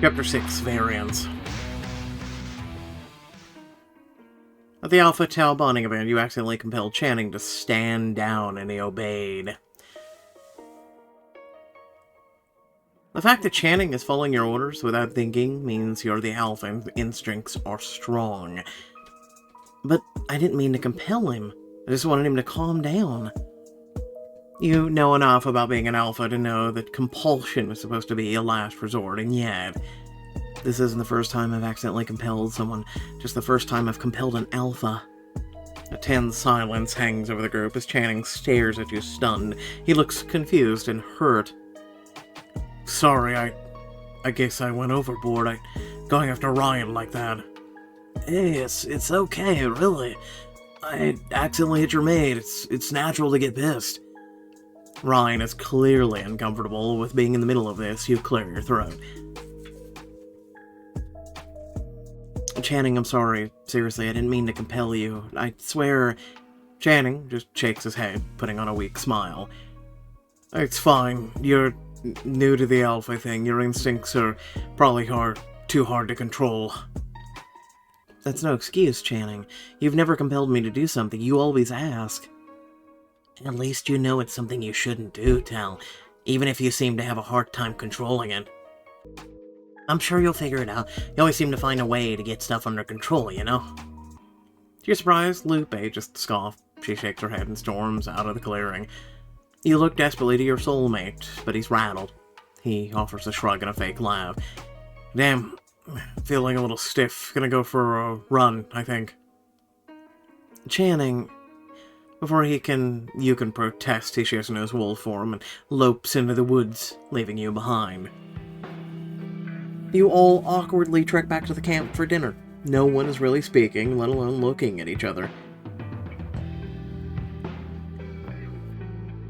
Chapter 6, Variance. At the Alpha Tau bonding event, you accidentally compelled Channing to stand down, and he obeyed. The fact that Channing is following your orders without thinking means you're the Alpha and instincts are strong. But I didn't mean to compel him. I just wanted him to calm down. You know enough about being an Alpha to know that compulsion is supposed to be a last resort, and yet, this isn't the first time I've accidentally compelled someone, just the first time I've compelled an Alpha. A tense silence hangs over the group as Channing stares at you stunned. He looks confused and hurt. Sorry, I guess I went overboard. Going after Ryan like that. Hey, it's okay, really. I accidentally hit your maid. It's natural to get pissed. Ryan is clearly uncomfortable with being in the middle of this. You clear your throat. Channing, I'm sorry. Seriously, I didn't mean to compel you. I swear... Channing just shakes his head, putting on a weak smile. It's fine. You're new to the Alpha thing. Your instincts are probably too hard to control. That's no excuse, Channing. You've never compelled me to do something. You always ask. At least you know it's something you shouldn't do, Tal, even if you seem to have a hard time controlling it. I'm sure you'll figure it out. You always seem to find a way to get stuff under control, you know? To your surprise, Lupe just scoffed. She shakes her head and storms out of the clearing. You look desperately to your soulmate, but he's rattled. He offers a shrug and a fake laugh. Damn, feeling a little stiff. Gonna go for a run, I think. Channing... Before you can protest, he shares in his wolf form and lopes into the woods, leaving you behind. You all awkwardly trek back to the camp for dinner. No one is really speaking, let alone looking at each other.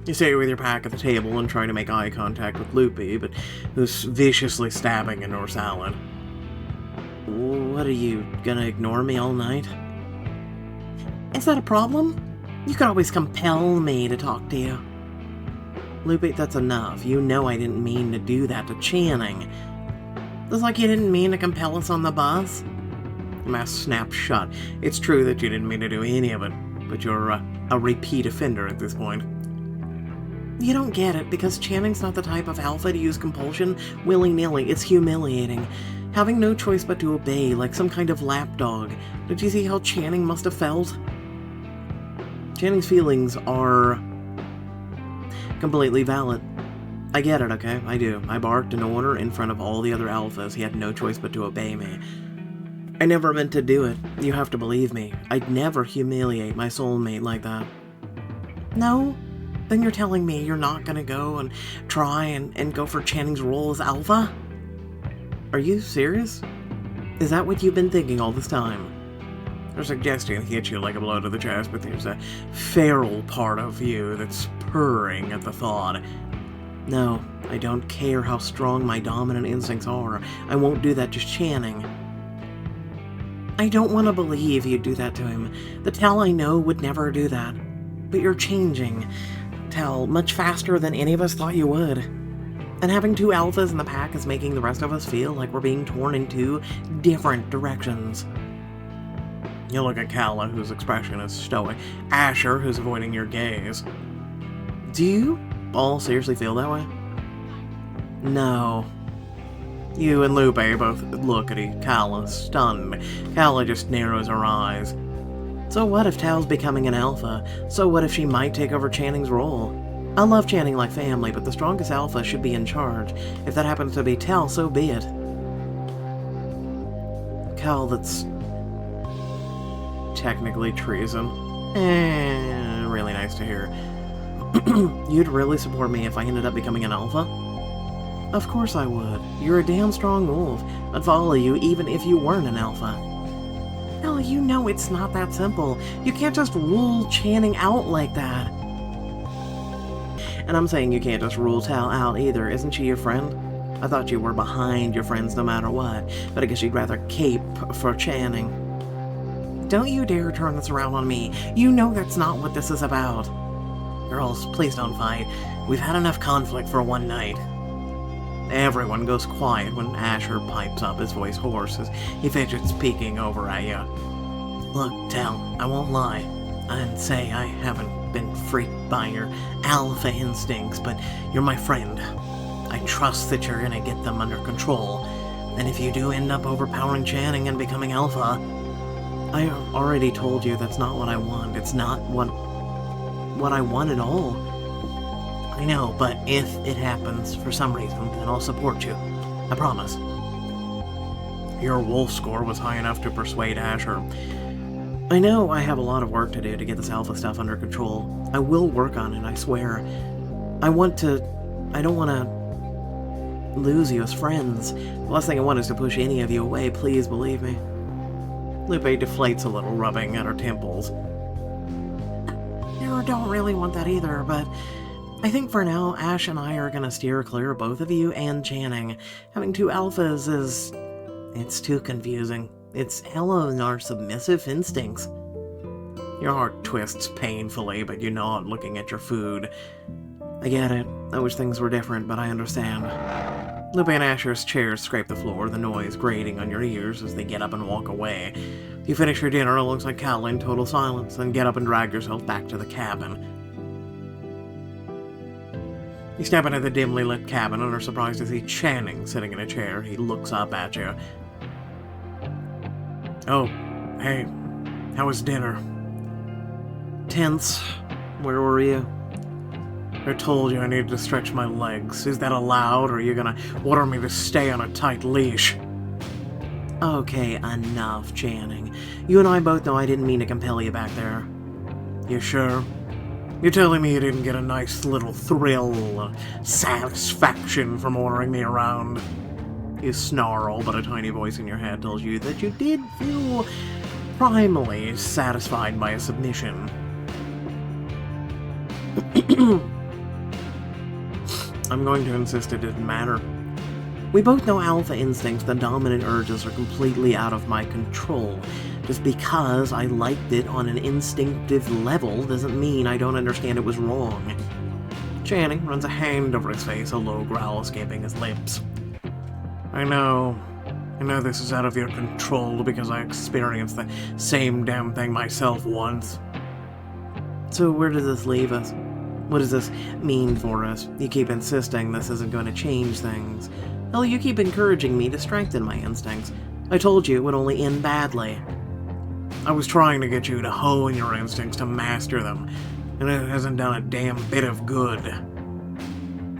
You stay with your pack at the table and try to make eye contact with Loopy, but who's viciously stabbing into her salad. What, are you gonna ignore me all night? Is that a problem? You could always compel me to talk to you. Lupe, that's enough. You know I didn't mean to do that to Channing. It's like you didn't mean to compel us on the bus. The mask snaps shut. It's true that you didn't mean to do any of it, but you're a repeat offender at this point. You don't get it, because Channing's not the type of Alpha to use compulsion willy-nilly. It's humiliating. Having no choice but to obey, like some kind of lapdog. Did you see how Channing must have felt? Channing's feelings are completely valid. I get it, okay? I do. I barked an order in front of all the other Alphas. He had no choice but to obey me. I never meant to do it. You have to believe me. I'd never humiliate my soulmate like that. No? Then you're telling me you're not gonna go and try and go for Channing's role as Alpha? Are you serious? Is that what you've been thinking all this time? Her suggestion hits you like a blow to the chest, but there's a feral part of you that's purring at the thought. No, I don't care how strong my dominant instincts are. I won't do that to Channing. I don't want to believe you'd do that to him. The Tal I know would never do that. But you're changing, Tal, much faster than any of us thought you would. And having two Alphas in the pack is making the rest of us feel like we're being torn in two different directions. You look at Kala, whose expression is stoic. Asher, who's avoiding your gaze. Do you all seriously feel that way? No. You and Lupe both look at Kala, stunned. Kala just narrows her eyes. So what if Tal's becoming an Alpha? So what if she might take over Channing's role? I love Channing like family, but the strongest Alpha should be in charge. If that happens to be Tal, so be it. Cal, that's... technically treason. Really nice to hear. You'd really support me if I ended up becoming an Alpha? Of course I would. You're a damn strong wolf. I'd follow you even if you weren't an Alpha. Hell, you know it's not that simple. You can't just rule Channing out like that. And I'm saying you can't just rule Tal out either. Isn't she your friend? I thought you were behind your friends no matter what, but I guess you'd rather cape for Channing. Don't you dare turn this around on me. You know that's not what this is about. Girls, please don't fight. We've had enough conflict for one night. Everyone goes quiet when Asher pipes up, his voice hoarse as he fidgets peeking over at you. Look, Tal, I won't lie. I'd say I haven't been freaked by your alpha instincts, but you're my friend. I trust that you're gonna get them under control, and if you do end up overpowering Channing and becoming alpha, I already told you that's not what I want. It's not what I want at all. I know, but if it happens for some reason, then I'll support you. I promise. Your wolf score was high enough to persuade Asher. I know I have a lot of work to do to get this alpha stuff under control. I will work on it, I swear. I don't want to lose you as friends. The last thing I want is to push any of you away, please believe me. Lupe deflates a little, rubbing at her temples. I don't really want that either, but I think for now, Ash and I are gonna steer clear of both of you and Channing. Having two alphas it's too confusing. It's hella in our submissive instincts. Your heart twists painfully, but you nod, looking at your food. I get it. I wish things were different, but I understand. Lupe and Asher's chairs scrape the floor, the noise grating on your ears as they get up and walk away. You finish your dinner alongside Cal in total silence, then get up and drag yourself back to the cabin. You step into the dimly lit cabin and are surprised to see Channing sitting in a chair. He looks up at you. Oh, hey, how was dinner? Tense. Where were you? I told you I needed to stretch my legs. Is that allowed, or are you gonna order me to stay on a tight leash? Okay, enough, Channing. You and I both know I didn't mean to compel you back there. You sure? You're telling me you didn't get a nice little thrill, satisfaction from ordering me around? You snarl, but a tiny voice in your head tells you that you did feel primally satisfied by a submission. I'm going to insist it didn't matter. We both know alpha instincts, the dominant urges, are completely out of my control. Just because I liked it on an instinctive level doesn't mean I don't understand it was wrong. Channing runs a hand over his face, a low growl escaping his lips. I know this is out of your control because I experienced the same damn thing myself once. So where does this leave us? What does this mean for us? You keep insisting this isn't going to change things. Hell, you keep encouraging me to strengthen my instincts. I told you it would only end badly. I was trying to get you to hone your instincts to master them, and it hasn't done a damn bit of good.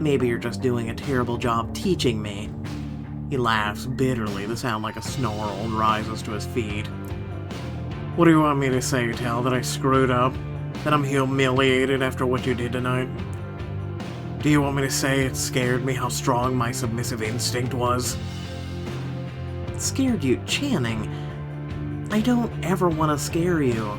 Maybe you're just doing a terrible job teaching me. He laughs bitterly, the sound like a snarl, and rises to his feet. What do you want me to say, Tal? That I screwed up? That I'm humiliated after what you did tonight? Do you want me to say it scared me how strong my submissive instinct was? It scared you, Channing? I don't ever want to scare you.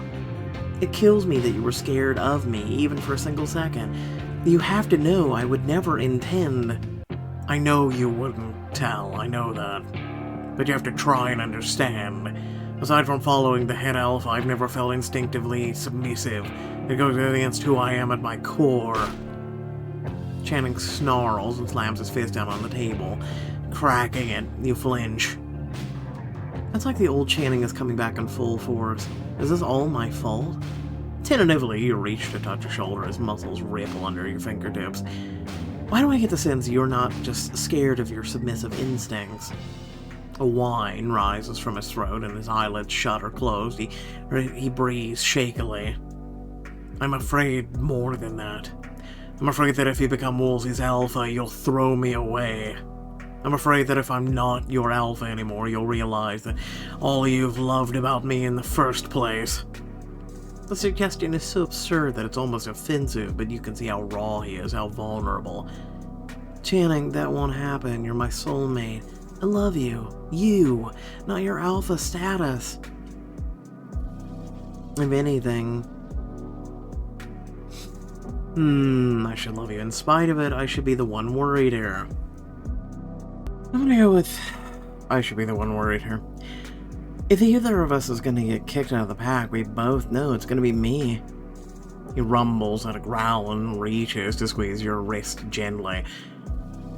It kills me that you were scared of me, even for a single second. You have to know I would never intend... I know you wouldn't, Tal, I know that. But you have to try and understand. Aside from following the head alpha, I've never felt instinctively submissive. It goes against who I am at my core. Channing snarls and slams his fist down on the table. Cracking it, you flinch. It's like the old Channing is coming back in full force. Is this all my fault? Tentatively, you reach to touch your shoulder as muscles ripple under your fingertips. Why do I get the sense you're not just scared of your submissive instincts? A whine rises from his throat and his eyelids shut or closed. He breathes shakily. I'm afraid more than that. I'm afraid that if you become Woolsey's alpha, you'll throw me away. I'm afraid that if I'm not your alpha anymore, you'll realize that all you've loved about me in the first place. The suggestion is so absurd that it's almost offensive, but you can see how raw he is, how vulnerable. Channing, that won't happen. You're my soulmate. I love you. You, not your alpha status. If anything... I should love you. In spite of it, I should be the one worried here. I'm gonna go with... I should be the one worried here. If either of us is gonna get kicked out of the pack, we both know it's gonna be me. He rumbles at a growl and reaches to squeeze your wrist gently.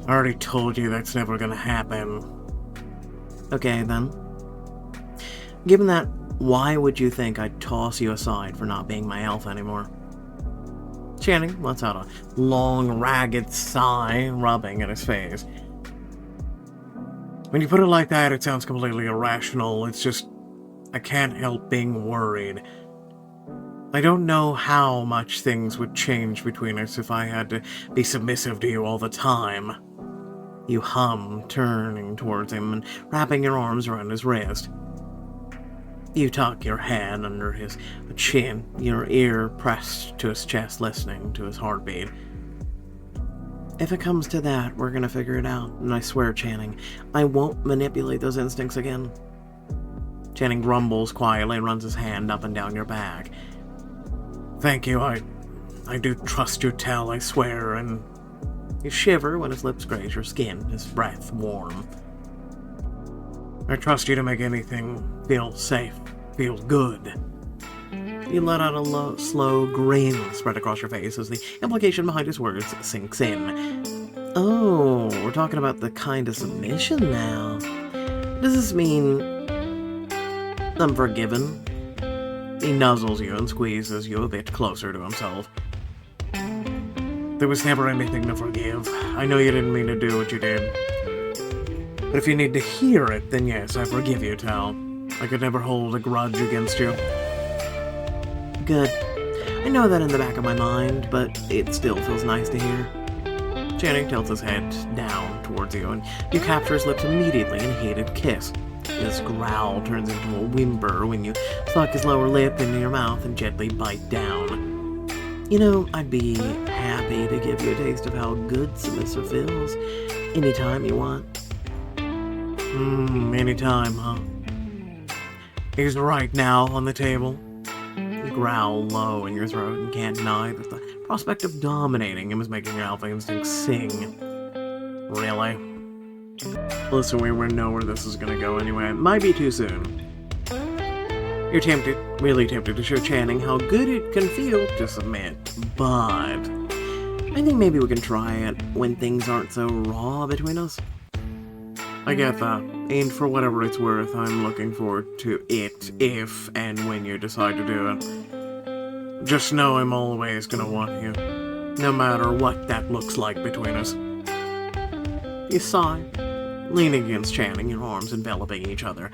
I already told you that's never gonna happen. Okay, then. Given that, why would you think I'd toss you aside for not being my alpha anymore? Channing lets out a long, ragged sigh, rubbing at his face. When you put it like that, it sounds completely irrational. It's just, I can't help being worried. I don't know how much things would change between us if I had to be submissive to you all the time. You hum, turning towards him and wrapping your arms around his wrist. You tuck your hand under his chin, your ear pressed to his chest, listening to his heartbeat. If it comes to that, we're gonna figure it out, and I swear, Channing, I won't manipulate those instincts again. Channing grumbles quietly and runs his hand up and down your back. Thank you, I do trust you, Tal, I swear, and... You shiver when his lips graze your skin, his breath warm. I trust you to make anything feel safe, feel good. You let out a slow grin spread across your face as the implication behind his words sinks in. Oh, we're talking about the kind of submission now. Does this mean I'm forgiven? He nuzzles you and squeezes you a bit closer to himself. There was never anything to forgive. I know you didn't mean to do what you did. But if you need to hear it, then yes, I forgive you, Tal. I could never hold a grudge against you. Good. I know that in the back of my mind, but it still feels nice to hear. Channing tilts his head down towards you, and you capture his lips immediately in a hated kiss. His growl turns into a whimper when you suck his lower lip into your mouth and gently bite down. You know, I'd be happy to give you a taste of how good submissive feels. Anytime you want. Anytime, huh? He's right now on the table. You growl low in your throat and can't deny that the prospect of dominating him is making your alpha instincts sing. Really? Listen, we know where this is gonna go anyway. It might be too soon. You're tempted, really tempted to show Channing how good it can feel to submit, but I think maybe we can try it when things aren't so raw between us. I get that, and for whatever it's worth, I'm looking forward to it if and when you decide to do it. Just know I'm always gonna want you, no matter what that looks like between us. You sigh, leaning against Channing, your arms enveloping each other.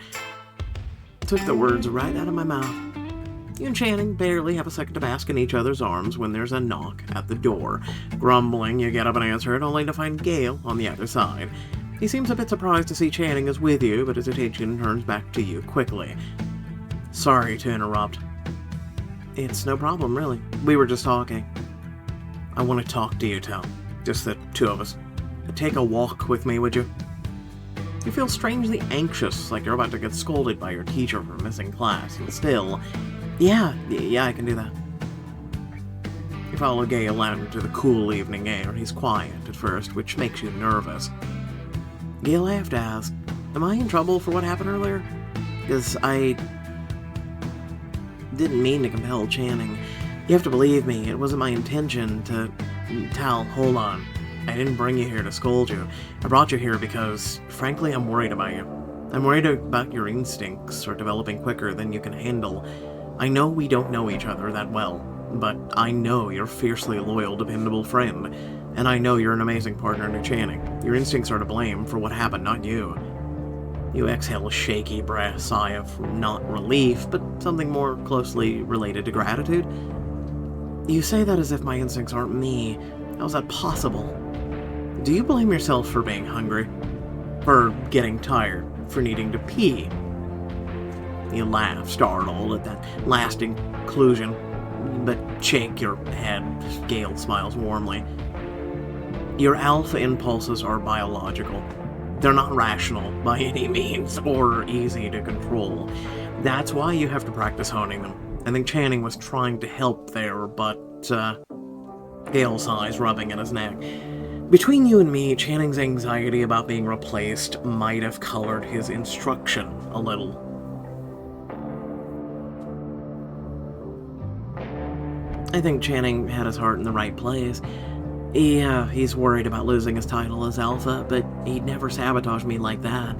Took the words right out of my mouth. You and Channing barely have a second to bask in each other's arms when there's a knock at the door. Grumbling, you get up and answer it, only to find Gale on the other side. He seems a bit surprised to see Channing is with you, but his attention turns back to you quickly. Sorry to interrupt. It's no problem, really. We were just talking. I want to talk to you, Tal. Just the two of us. Take a walk with me, would you? You feel strangely anxious, like you're about to get scolded by your teacher for missing class, and still, yeah, I can do that. You follow Gale out into the cool evening air. He's quiet at first, which makes you nervous. Gale, I have to ask, am I in trouble for what happened earlier? Because I didn't mean to compel Channing. You have to believe me, it wasn't my intention to... Tal, hold on. I didn't bring you here to scold you. I brought you here because, frankly, I'm worried about you. I'm worried about your instincts are developing quicker than you can handle. I know we don't know each other that well, but I know you're a fiercely loyal, dependable friend, and I know you're an amazing partner to Channing. Your instincts are to blame for what happened, not you. You exhale a shaky breath, sigh of not relief, but something more closely related to gratitude. You say that as if my instincts aren't me. How's that possible? Do you blame yourself for being hungry? For getting tired? For needing to pee? You laugh, startled at that last inclusion, but shake your head. Gale smiles warmly. Your alpha impulses are biological. They're not rational by any means, or easy to control. That's why you have to practice honing them. I think Channing was trying to help there, but, Gale sighs, rubbing at his neck. Between you and me, Channing's anxiety about being replaced might have colored his instruction a little. I think Channing had his heart in the right place. Yeah, he's worried about losing his title as Alpha, but he'd never sabotage me like that.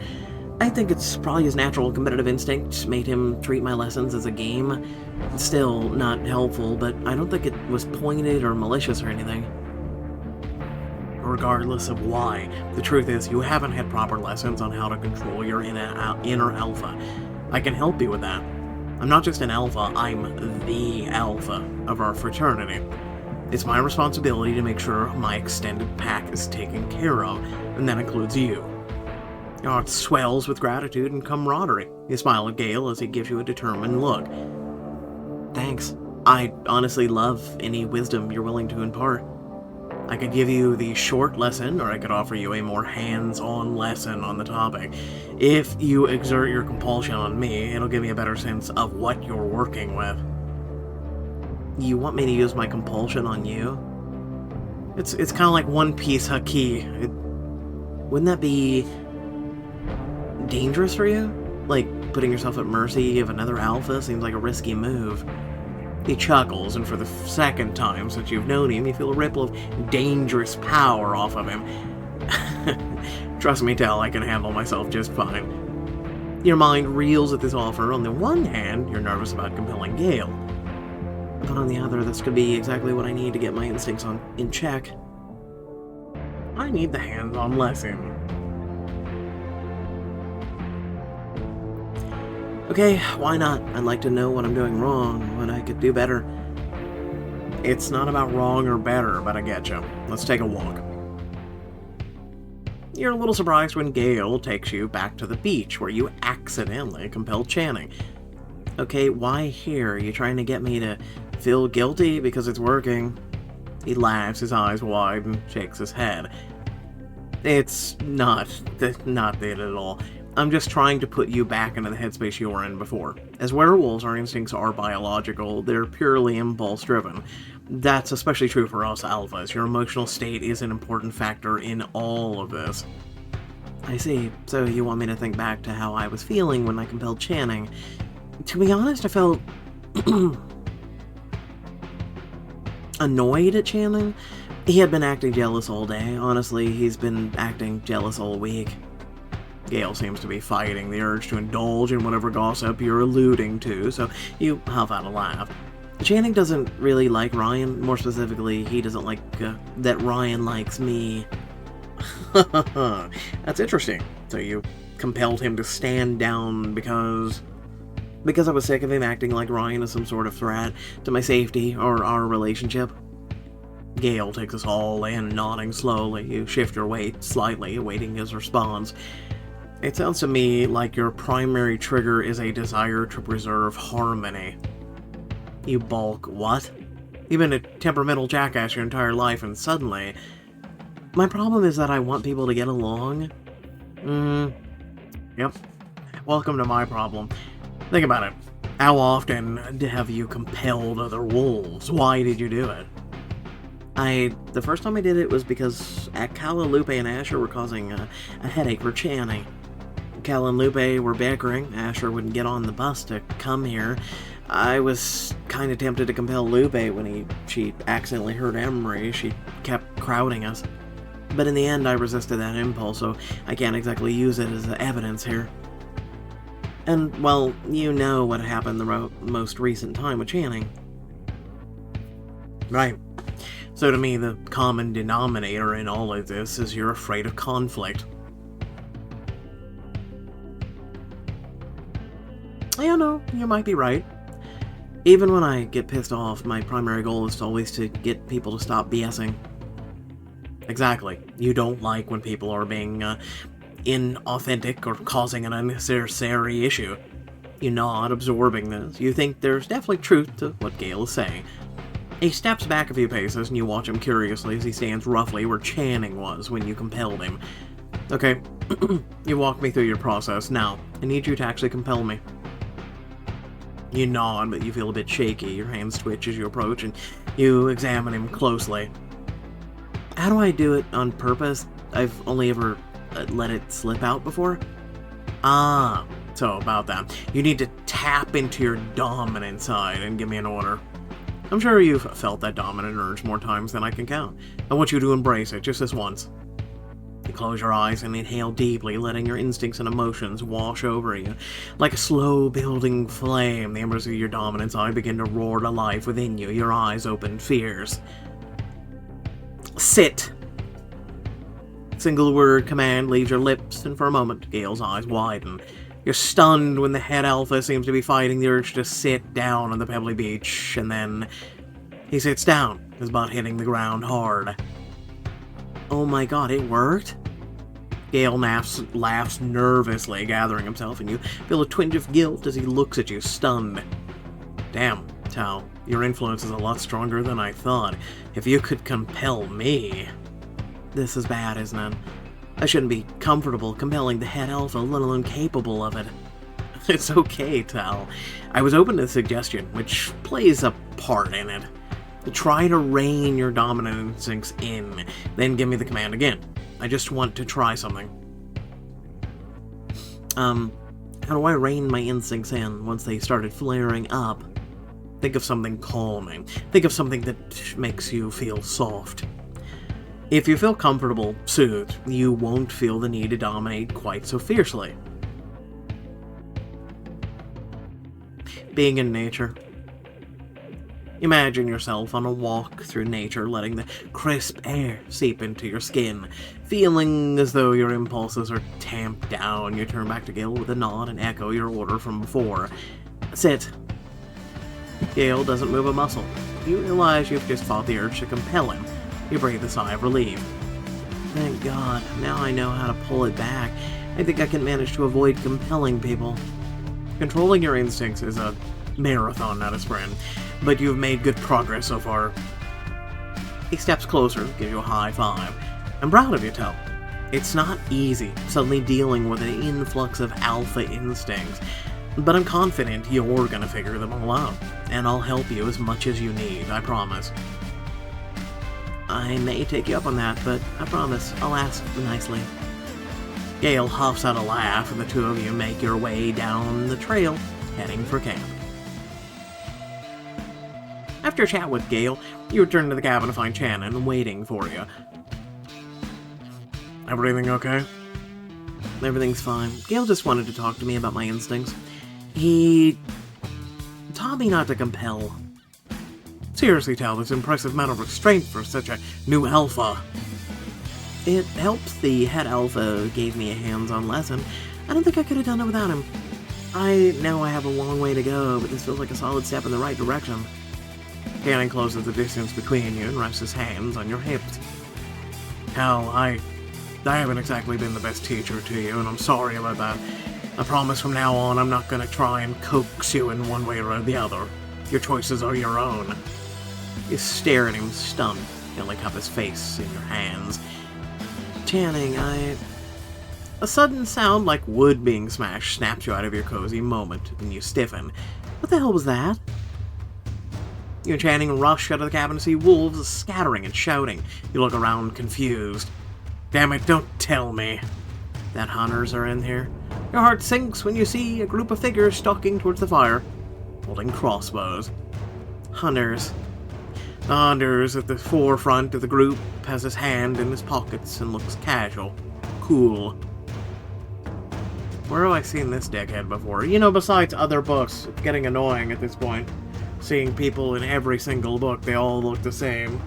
I think it's probably his natural competitive instinct made him treat my lessons as a game. Still not helpful, but I don't think it was pointed or malicious or anything. Regardless of why, the truth is you haven't had proper lessons on how to control your inner alpha. I can help you with that. I'm not just an alpha, I'm the alpha of our fraternity. It's my responsibility to make sure my extended pack is taken care of, and that includes you. Your heart swells with gratitude and camaraderie. You smile at Gale as he gives you a determined look. Thanks. I honestly love any wisdom you're willing to impart. I could give you the short lesson, or I could offer you a more hands-on lesson on the topic. If you exert your compulsion on me, it'll give me a better sense of what you're working with. You want me to use my compulsion on you? It's kind of like One Piece Haki. Wouldn't that be dangerous for you? Like, putting yourself at mercy of another alpha seems like a risky move. He chuckles, and for the second time since you've known him, you feel a ripple of dangerous power off of him. Trust me, Tell, I can handle myself just fine. Your mind reels at this offer. On the one hand, you're nervous about compelling Gale. But on the other, this could be exactly what I need to get my instincts in check. I need the hands-on lesson. Okay, why not? I'd like to know what I'm doing wrong, what I could do better. It's not about wrong or better, but I getcha. Let's take a walk. You're a little surprised when Gale takes you back to the beach, where you accidentally compelled Channing. Okay, why here? Are you trying to get me to feel guilty because it's working? He laughs, his eyes wide, and shakes his head. It's not that at all. I'm just trying to put you back into the headspace you were in before. As werewolves, our instincts are biological. They're purely impulse-driven. That's especially true for us alphas. Your emotional state is an important factor in all of this. I see. So you want me to think back to how I was feeling when I compelled Channing. To be honest, I felt annoyed at Channing. He had been acting jealous all day. Honestly, he's been acting jealous all week. Gale seems to be fighting the urge to indulge in whatever gossip you're alluding to, so you huff out a laugh. Channing doesn't really like Ryan. More specifically, he doesn't like that Ryan likes me. That's interesting. So you compelled him to stand down because I was sick of him acting like Ryan is some sort of threat to my safety or our relationship. Gale takes us all in, nodding slowly. You shift your weight slightly, awaiting his response. It sounds to me like your primary trigger is a desire to preserve harmony. You balk. What? You've been a temperamental jackass your entire life, and suddenly... My problem is that I want people to get along. Yep. Welcome to my problem. Think about it. How often have you compelled other wolves? Why did you do it? The first time I did it was because Cal and Lupe and Asher were causing a headache for Channing. Cal and Lupe were bickering. Asher wouldn't get on the bus to come here. I was kind of tempted to compel Lupe when she accidentally hurt Emery. She kept crowding us. But in the end, I resisted that impulse, so I can't exactly use it as evidence here. And, well, you know what happened the most recent time with Channing. Right. So to me, the common denominator in all of this is you're afraid of conflict. Yeah, no, you might be right. Even when I get pissed off, my primary goal is always to get people to stop BSing. Exactly. You don't like when people are being inauthentic or causing an unnecessary issue. You're not absorbing this. You think there's definitely truth to what Gale is saying. He steps back a few paces and you watch him curiously as he stands roughly where Channing was when you compelled him. Okay, you walk me through your process. Now, I need you to actually compel me. You nod, but you feel a bit shaky. Your hands twitch as you approach, and you examine him closely. How do I do it on purpose? I've only ever let it slip out before. Ah, so about that. You need to tap into your dominant side and give me an order. I'm sure you've felt that dominant urge more times than I can count. I want you to embrace it just this once. You close your eyes and inhale deeply, letting your instincts and emotions wash over you. Like a slow-building flame, the embers of your dominance eye begin to roar to life within you, your eyes open fierce. Sit! Single word command leaves your lips, and for a moment, Gale's eyes widen. You're stunned when the head alpha seems to be fighting the urge to sit down on the pebbly beach, and then he sits down, his butt hitting the ground hard. Oh my god, it worked? Gale laughs nervously, gathering himself, and you feel a twinge of guilt as he looks at you, stunned. Damn, Tal, your influence is a lot stronger than I thought. If you could compel me... This is bad, isn't it? I shouldn't be comfortable compelling the head alpha, let alone capable of it. It's okay, Tal. I was open to the suggestion, which plays a part in it. Try to rein your dominant instincts in, then give me the command again. I just want to try something. How do I rein my instincts in once they started flaring up? Think of something calming. Think of something that makes you feel soft. If you feel comfortable, soothed, you won't feel the need to dominate quite so fiercely. Being in nature. Imagine yourself on a walk through nature, letting the crisp air seep into your skin. Feeling as though your impulses are tamped down, you turn back to Gale with a nod and echo your order from before. Sit. Gale doesn't move a muscle. You realize you've just fought the urge to compel him. You breathe a sigh of relief. Thank God, now I know how to pull it back. I think I can manage to avoid compelling people. Controlling your instincts is a marathon, not a sprint, but you've made good progress so far. He steps closer, gives you a high five. I'm proud of you, Tal. It's not easy, suddenly dealing with an influx of alpha instincts, but I'm confident you're gonna figure them all out, and I'll help you as much as you need, I promise. I may take you up on that, but I promise I'll ask nicely. Gale huffs out a laugh, and the two of you make your way down the trail, heading for camp. After a chat with Gale, you return to the cabin to find Shannon waiting for you. Everything okay? Everything's fine. Gale just wanted to talk to me about my instincts. He taught me not to compel. Seriously, Tal, this impressive amount of restraint for such a new alpha. It helps the head alpha gave me a hands-on lesson. I don't think I could have done it without him. I know I have a long way to go, but this feels like a solid step in the right direction. Cannon closes the distance between you and rests his hands on your hips. Tal, I haven't exactly been the best teacher to you, and I'm sorry about that. I promise from now on I'm not gonna try and coax you in one way or the other. Your choices are your own. You stare at him, stunned, feeling up his face in your hands. Channing, A sudden sound like wood being smashed snaps you out of your cozy moment, and you stiffen. What the hell was that? You and Channing rush out of the cabin to see wolves scattering and shouting. You look around, confused. Damn it, don't tell me that hunters are in here. Your heart sinks when you see a group of figures stalking towards the fire, holding crossbows. Hunters. The hunter at the forefront of the group has his hand in his pockets and looks casual, cool. Where have I seen this dickhead before? You know, besides other books. It's getting annoying at this point. Seeing people in every single book, they all look the same.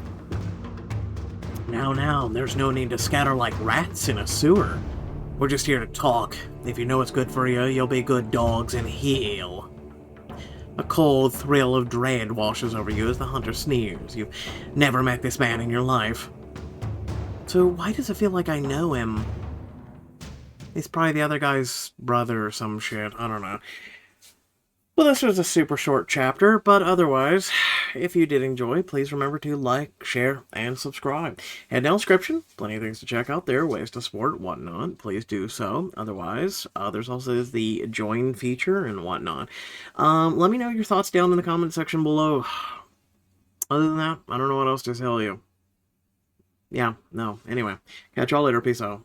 Now, there's no need to scatter like rats in a sewer. We're just here to talk. If you know what's good for you, you'll be good dogs and heal. A cold thrill of dread washes over you as the hunter sneers. You've never met this man in your life. So why does it feel like I know him? He's probably the other guy's brother or some shit. I don't know. Well, this was a super short chapter, but otherwise, if you did enjoy, please remember to like, share, and subscribe. Head down the description, plenty of things to check out there, ways to support, whatnot. Please do so. Otherwise, there's also the join feature and whatnot. Let me know your thoughts down in the comment section below. Other than that, I don't know what else to tell you. Yeah, no. Anyway, catch y'all later. Peace out.